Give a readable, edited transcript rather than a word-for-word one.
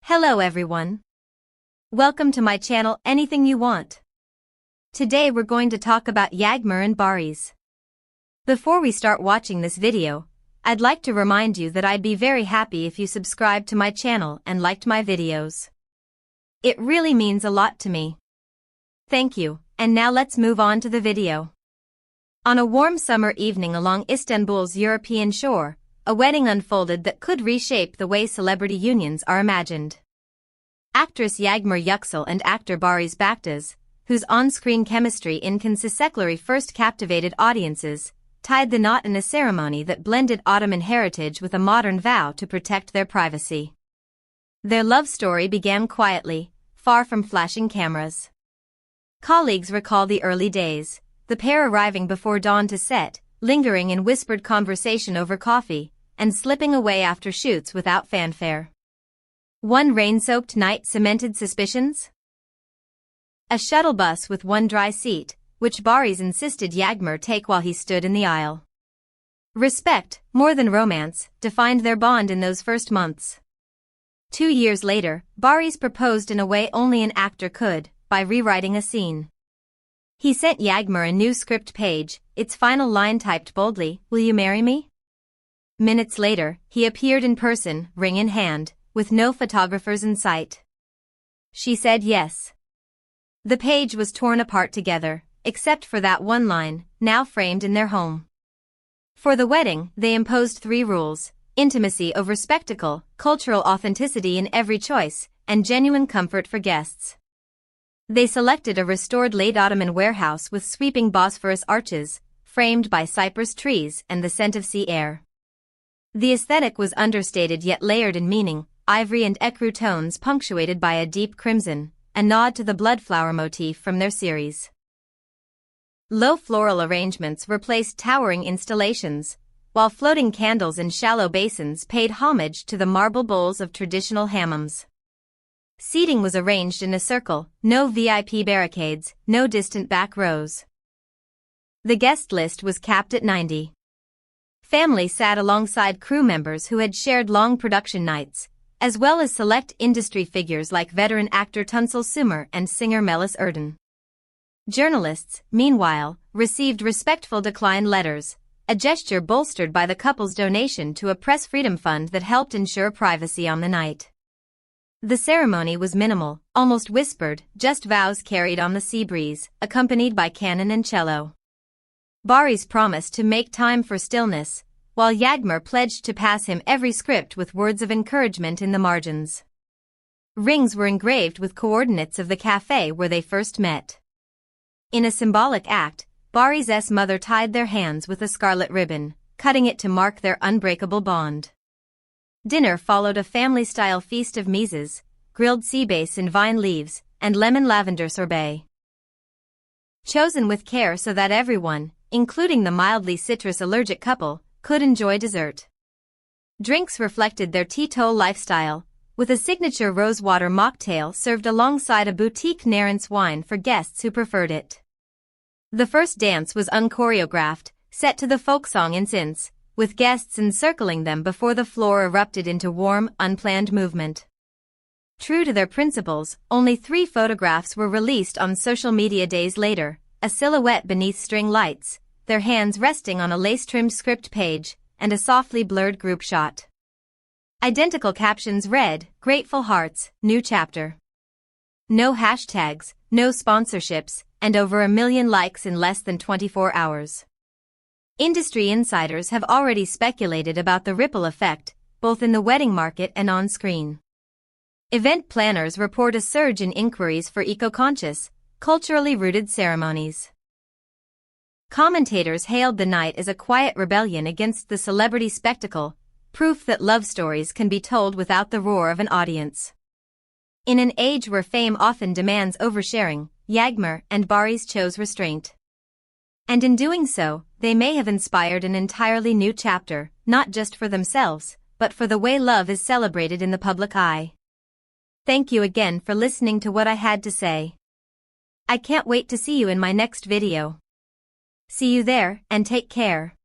Hello everyone. Welcome to my channel Anything You Want. Today we're going to talk about Yağmur and Barış. Before we start watching this video, I'd like to remind you that I'd be very happy if you subscribed to my channel and liked my videos. It really means a lot to me. Thank you, and now let's move on to the video. On a warm summer evening along Istanbul's European shore, a wedding unfolded that could reshape the way celebrity unions are imagined. Actress Yağmur Yüksel and actor Barış Baktaş, whose on-screen chemistry inconsistently first captivated audiences, tied the knot in a ceremony that blended Ottoman heritage with a modern vow to protect their privacy. Their love story began quietly, far from flashing cameras. Colleagues recall the early days, the pair arriving before dawn to set, lingering in whispered conversation over coffee, and slipping away after shoots without fanfare. One rain-soaked night cemented suspicions? A shuttle bus with one dry seat, which Barış insisted Yağmur take while he stood in the aisle. Respect, more than romance, defined their bond in those first months. 2 years later, Barış proposed in a way only an actor could, by rewriting a scene. He sent Yağmur a new script page, its final line typed boldly, "Will you marry me?" Minutes later, he appeared in person, ring in hand, with no photographers in sight. She said yes. The page was torn apart together, except for that one line, now framed in their home. For the wedding, they imposed 3 rules: intimacy over spectacle, cultural authenticity in every choice, and genuine comfort for guests. They selected a restored late Ottoman warehouse with sweeping Bosphorus arches, framed by cypress trees and the scent of sea air. The aesthetic was understated yet layered in meaning, ivory and ecru tones punctuated by a deep crimson, a nod to the bloodflower motif from their series. Low floral arrangements replaced towering installations, while floating candles in shallow basins paid homage to the marble bowls of traditional hammams. Seating was arranged in a circle, no VIP barricades, no distant back rows. The guest list was capped at 90. Family sat alongside crew members who had shared long production nights, as well as select industry figures like veteran actor Tunsel Sumer and singer Melis Erden. Journalists, meanwhile, received respectful decline letters, a gesture bolstered by the couple's donation to a press freedom fund that helped ensure privacy on the night. The ceremony was minimal, almost whispered, just vows carried on the sea breeze, accompanied by cannon and cello. Barış promised to make time for stillness, while Yağmur pledged to pass him every script with words of encouragement in the margins. Rings were engraved with coordinates of the cafe where they first met. In a symbolic act, Barış's mother tied their hands with a scarlet ribbon, cutting it to mark their unbreakable bond. Dinner followed a family-style feast of mezes, grilled sea bass in vine leaves, and lemon lavender sorbet. Chosen with care so that everyone, including the mildly citrus-allergic couple, could enjoy dessert. Drinks reflected their teetotal lifestyle, with a signature rosewater mocktail served alongside a boutique Narence wine for guests who preferred it. The first dance was unchoreographed, set to the folk song Incense, with guests encircling them before the floor erupted into warm, unplanned movement. True to their principles, only 3 photographs were released on social media days later, a silhouette beneath string lights, their hands resting on a lace-trimmed script page, and a softly blurred group shot. Identical captions read, "Grateful Hearts, New Chapter." No hashtags, no sponsorships, and over 1 million likes in less than 24 hours. Industry insiders have already speculated about the ripple effect, both in the wedding market and on-screen. Event planners report a surge in inquiries for eco-conscious, culturally rooted ceremonies. Commentators hailed the night as a quiet rebellion against the celebrity spectacle, proof that love stories can be told without the roar of an audience. In an age where fame often demands oversharing, Yağmur and Barış chose restraint. And in doing so, they may have inspired an entirely new chapter, not just for themselves, but for the way love is celebrated in the public eye. Thank you again for listening to what I had to say. I can't wait to see you in my next video. See you there, and take care.